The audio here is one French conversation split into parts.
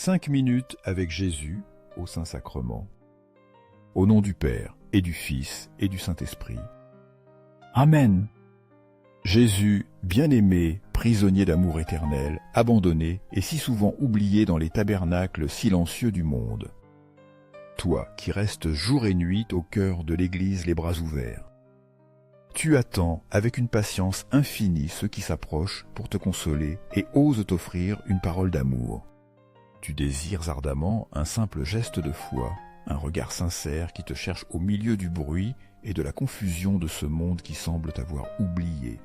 5 minutes avec Jésus au Saint-Sacrement. Au nom du Père et du Fils et du Saint-Esprit. Amen. Jésus, bien-aimé, prisonnier d'amour éternel, abandonné et si souvent oublié dans les tabernacles silencieux du monde. Toi qui restes jour et nuit au cœur de l'Église les bras ouverts. Tu attends avec une patience infinie ceux qui s'approchent pour te consoler et osent t'offrir une parole d'amour. Tu désires ardemment un simple geste de foi, un regard sincère qui te cherche au milieu du bruit et de la confusion de ce monde qui semble t'avoir oublié.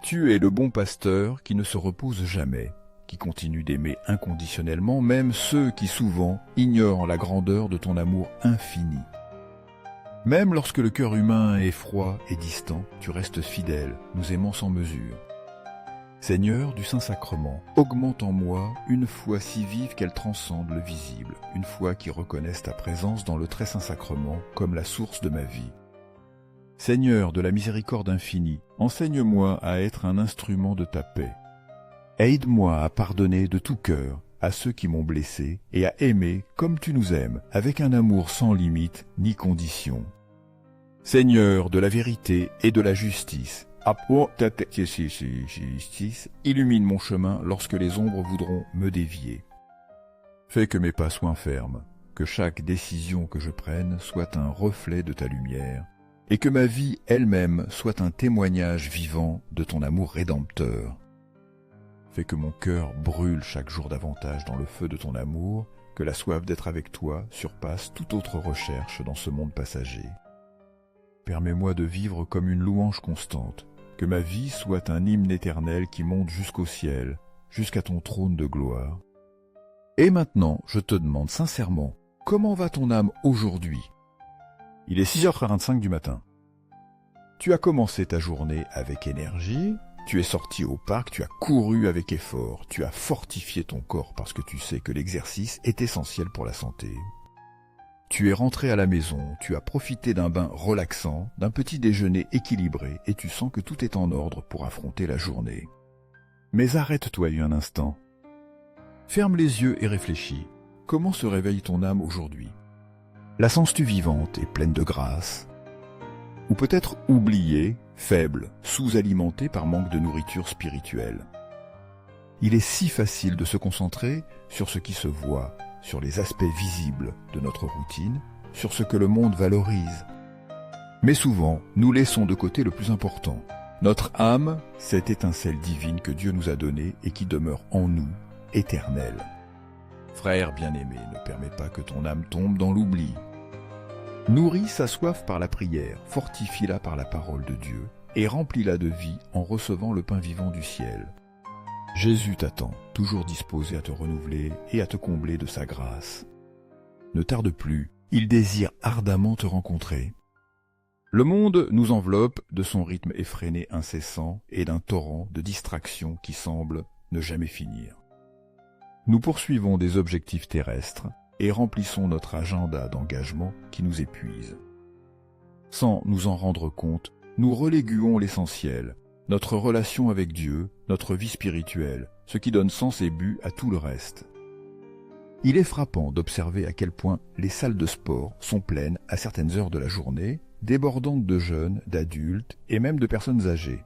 Tu es le bon pasteur qui ne se repose jamais, qui continue d'aimer inconditionnellement même ceux qui souvent ignorent la grandeur de ton amour infini. Même lorsque le cœur humain est froid et distant, tu restes fidèle, nous aimant sans mesure. Seigneur du Saint-Sacrement, augmente en moi une foi si vive qu'elle transcende le visible, une foi qui reconnaisse ta présence dans le très Saint-Sacrement comme la source de ma vie. Seigneur de la miséricorde infinie, enseigne-moi à être un instrument de ta paix. Aide-moi à pardonner de tout cœur à ceux qui m'ont blessé et à aimer comme tu nous aimes, avec un amour sans limite ni condition. Seigneur de la vérité et de la justice, illumine mon chemin lorsque les ombres voudront me dévier. Fais que mes pas soient fermes, que chaque décision que je prenne soit un reflet de ta lumière, et que ma vie elle-même soit un témoignage vivant de ton amour rédempteur. Fais que mon cœur brûle chaque jour davantage dans le feu de ton amour, que la soif d'être avec toi surpasse toute autre recherche dans ce monde passager. Permets-moi de vivre comme une louange constante, que ma vie soit un hymne éternel qui monte jusqu'au ciel, jusqu'à ton trône de gloire. Et maintenant, je te demande sincèrement, comment va ton âme aujourd'hui? Il est 6h45 du matin. Tu as commencé ta journée avec énergie, tu es sorti au parc, tu as couru avec effort, tu as fortifié ton corps parce que tu sais que l'exercice est essentiel pour la santé. Tu es rentré à la maison, tu as profité d'un bain relaxant, d'un petit déjeuner équilibré et tu sens que tout est en ordre pour affronter la journée. Mais arrête-toi un instant. Ferme les yeux et réfléchis. Comment se réveille ton âme aujourd'hui? La sens-tu vivante et pleine de grâce? Ou peut-être oubliée, faible, sous-alimentée par manque de nourriture spirituelle? Il est si facile de se concentrer sur ce qui se voit, sur les aspects visibles de notre routine, sur ce que le monde valorise. Mais souvent, nous laissons de côté le plus important. Notre âme, cette étincelle divine que Dieu nous a donnée et qui demeure en nous, éternelle. Frère bien-aimé, ne permets pas que ton âme tombe dans l'oubli. Nourris sa soif par la prière, fortifie-la par la parole de Dieu et remplis-la de vie en recevant le pain vivant du ciel. Jésus t'attend, toujours disposé à te renouveler et à te combler de sa grâce. Ne tarde plus, il désire ardemment te rencontrer. Le monde nous enveloppe de son rythme effréné incessant et d'un torrent de distractions qui semble ne jamais finir. Nous poursuivons des objectifs terrestres et remplissons notre agenda d'engagement qui nous épuise. Sans nous en rendre compte, nous reléguons l'essentiel, notre relation avec Dieu, notre vie spirituelle, ce qui donne sens et but à tout le reste. Il est frappant d'observer à quel point les salles de sport sont pleines à certaines heures de la journée, débordantes de jeunes, d'adultes et même de personnes âgées.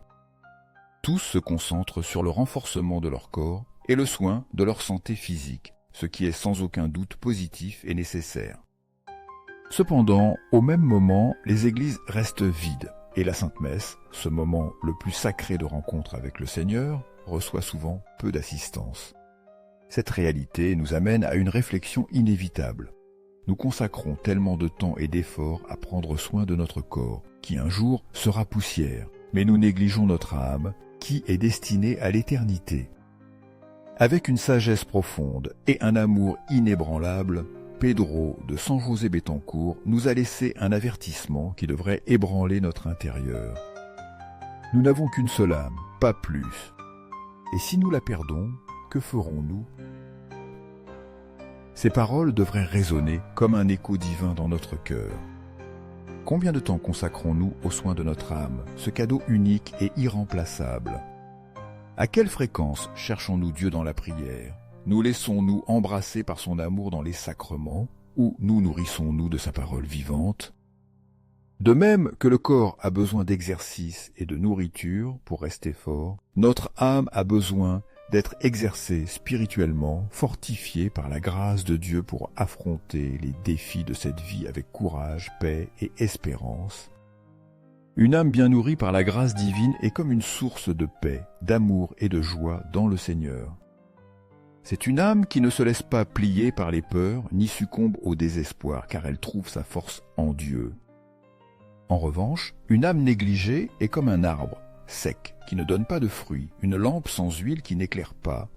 Tous se concentrent sur le renforcement de leur corps et le soin de leur santé physique, ce qui est sans aucun doute positif et nécessaire. Cependant, au même moment, les églises restent vides. Et la Sainte Messe, ce moment le plus sacré de rencontre avec le Seigneur, reçoit souvent peu d'assistance. Cette réalité nous amène à une réflexion inévitable. Nous consacrons tellement de temps et d'efforts à prendre soin de notre corps, qui un jour sera poussière, mais nous négligeons notre âme, qui est destinée à l'éternité. Avec une sagesse profonde et un amour inébranlable, Pedro de San José Béthencourt nous a laissé un avertissement qui devrait ébranler notre intérieur. Nous n'avons qu'une seule âme, pas plus. Et si nous la perdons, que ferons-nous? Ces paroles devraient résonner comme un écho divin dans notre cœur. Combien de temps consacrons-nous aux soins de notre âme, ce cadeau unique et irremplaçable? À quelle fréquence cherchons-nous Dieu dans la prière? nous laissons-nous embrasser par son amour dans les sacrements, ou nous nourrissons-nous de sa parole vivante? De même que le corps a besoin d'exercice et de nourriture pour rester fort, notre âme a besoin d'être exercée spirituellement, fortifiée par la grâce de Dieu pour affronter les défis de cette vie avec courage, paix et espérance. Une âme bien nourrie par la grâce divine est comme une source de paix, d'amour et de joie dans le Seigneur. C'est une âme qui ne se laisse pas plier par les peurs ni succombe au désespoir, car elle trouve sa force en Dieu. En revanche, une âme négligée est comme un arbre, sec, qui ne donne pas de fruits, une lampe sans huile qui n'éclaire pas.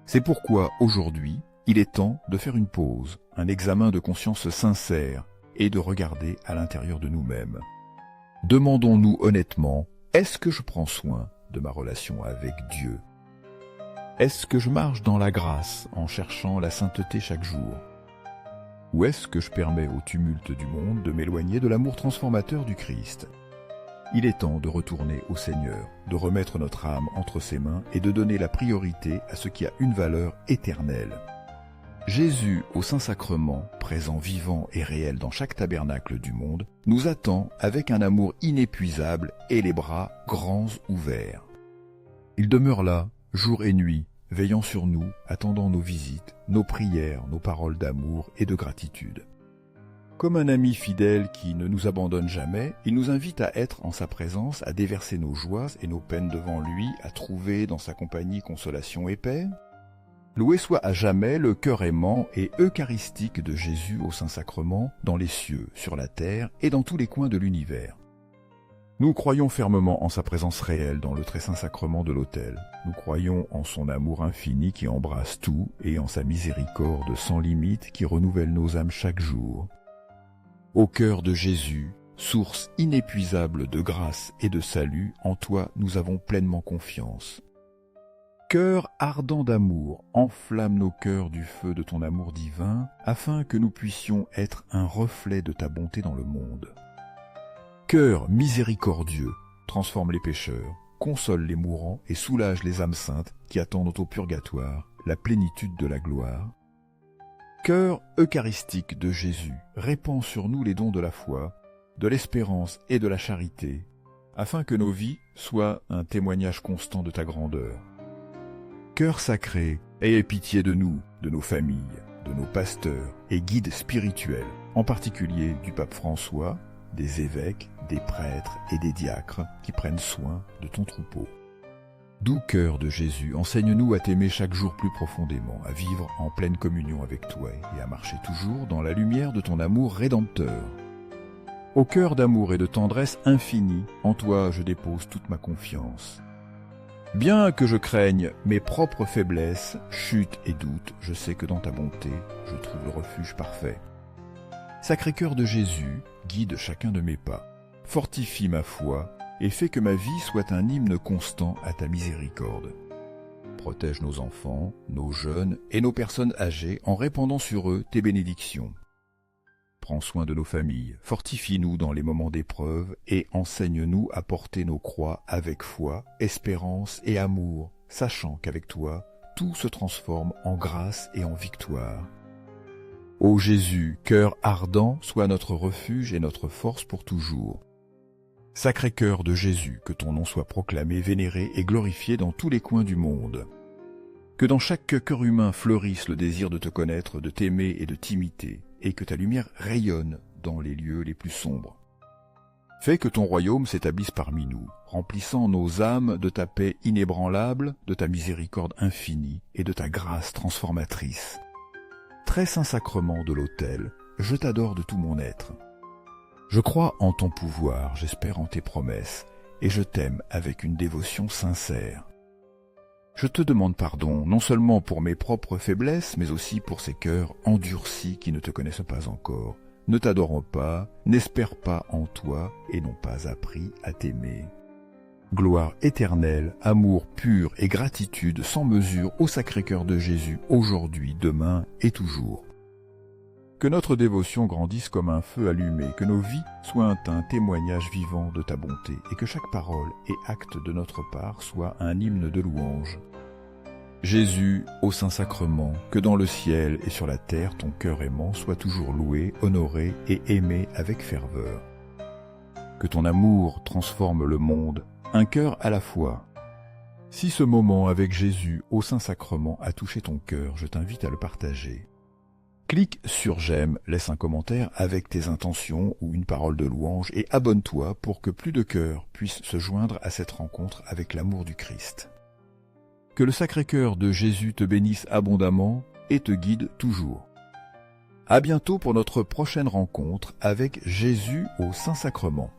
C'est pourquoi, aujourd'hui, il est temps de faire une pause, un examen de conscience sincère, et de regarder à l'intérieur de nous-mêmes. Demandons-nous honnêtement, est-ce que je prends soin de ma relation avec Dieu? Est-ce que je marche dans la grâce en cherchant la sainteté chaque jour? Ou est-ce que je permets au tumulte du monde de m'éloigner de l'amour transformateur du Christ? Il est temps de retourner au Seigneur, de remettre notre âme entre ses mains et de donner la priorité à ce qui a une valeur éternelle. Jésus, au Saint-Sacrement, présent vivant et réel dans chaque tabernacle du monde, nous attend avec un amour inépuisable et les bras grands ouverts. Il demeure là, jour et nuit, veillant sur nous, attendant nos visites, nos prières, nos paroles d'amour et de gratitude. Comme un ami fidèle qui ne nous abandonne jamais, il nous invite à être en sa présence, à déverser nos joies et nos peines devant lui, à trouver dans sa compagnie consolation et paix. Loué soit à jamais le cœur aimant et eucharistique de Jésus au Saint-Sacrement, dans les cieux, sur la terre et dans tous les coins de l'univers. Nous croyons fermement en sa présence réelle dans le très saint sacrement de l'autel. Nous croyons en son amour infini qui embrasse tout et en sa miséricorde sans limite qui renouvelle nos âmes chaque jour. Au cœur de Jésus, source inépuisable de grâce et de salut, en toi nous avons pleinement confiance. Cœur ardent d'amour, enflamme nos cœurs du feu de ton amour divin, afin que nous puissions être un reflet de ta bonté dans le monde. Cœur miséricordieux, transforme les pécheurs, console les mourants et soulage les âmes saintes qui attendent au purgatoire la plénitude de la gloire. Cœur eucharistique de Jésus, répand sur nous les dons de la foi, de l'espérance et de la charité, afin que nos vies soient un témoignage constant de ta grandeur. Cœur sacré, aie pitié de nous, de nos familles, de nos pasteurs et guides spirituels, en particulier du pape François, des évêques, des prêtres et des diacres qui prennent soin de ton troupeau. Doux cœur de Jésus, enseigne-nous à t'aimer chaque jour plus profondément, à vivre en pleine communion avec toi et à marcher toujours dans la lumière de ton amour rédempteur. Au cœur d'amour et de tendresse infinie, en toi je dépose toute ma confiance. Bien que je craigne mes propres faiblesses, chutes et doutes, je sais que dans ta bonté, je trouve le refuge parfait. Sacré-Cœur de Jésus, guide chacun de mes pas, fortifie ma foi et fais que ma vie soit un hymne constant à ta miséricorde. Protège nos enfants, nos jeunes et nos personnes âgées en répandant sur eux tes bénédictions. Prends soin de nos familles, fortifie-nous dans les moments d'épreuve et enseigne-nous à porter nos croix avec foi, espérance et amour, sachant qu'avec toi, tout se transforme en grâce et en victoire. Ô Jésus, cœur ardent, sois notre refuge et notre force pour toujours. Sacré-Cœur de Jésus, que ton nom soit proclamé, vénéré et glorifié dans tous les coins du monde. Que dans chaque cœur humain fleurisse le désir de te connaître, de t'aimer et de t'imiter, et que ta lumière rayonne dans les lieux les plus sombres. Fais que ton royaume s'établisse parmi nous, remplissant nos âmes de ta paix inébranlable, de ta miséricorde infinie et de ta grâce transformatrice. Très saint sacrement de l'autel, je t'adore de tout mon être. Je crois en ton pouvoir, j'espère en tes promesses, et je t'aime avec une dévotion sincère. Je te demande pardon, non seulement pour mes propres faiblesses, mais aussi pour ces cœurs endurcis qui ne te connaissent pas encore, ne t'adorent pas, n'espèrent pas en toi et n'ont pas appris à t'aimer. Gloire éternelle, amour pur et gratitude sans mesure au Sacré-Cœur de Jésus, aujourd'hui, demain et toujours. Que notre dévotion grandisse comme un feu allumé, que nos vies soient un témoignage vivant de ta bonté, et que chaque parole et acte de notre part soit un hymne de louange. Jésus, au Saint-Sacrement, que dans le ciel et sur la terre ton cœur aimant soit toujours loué, honoré et aimé avec ferveur. Que ton amour transforme le monde, un cœur à la fois. Si ce moment avec Jésus au Saint-Sacrement a touché ton cœur, je t'invite à le partager. Clique sur j'aime, laisse un commentaire avec tes intentions ou une parole de louange et abonne-toi pour que plus de cœurs puissent se joindre à cette rencontre avec l'amour du Christ. Que le Sacré-Cœur de Jésus te bénisse abondamment et te guide toujours. À bientôt pour notre prochaine rencontre avec Jésus au Saint-Sacrement.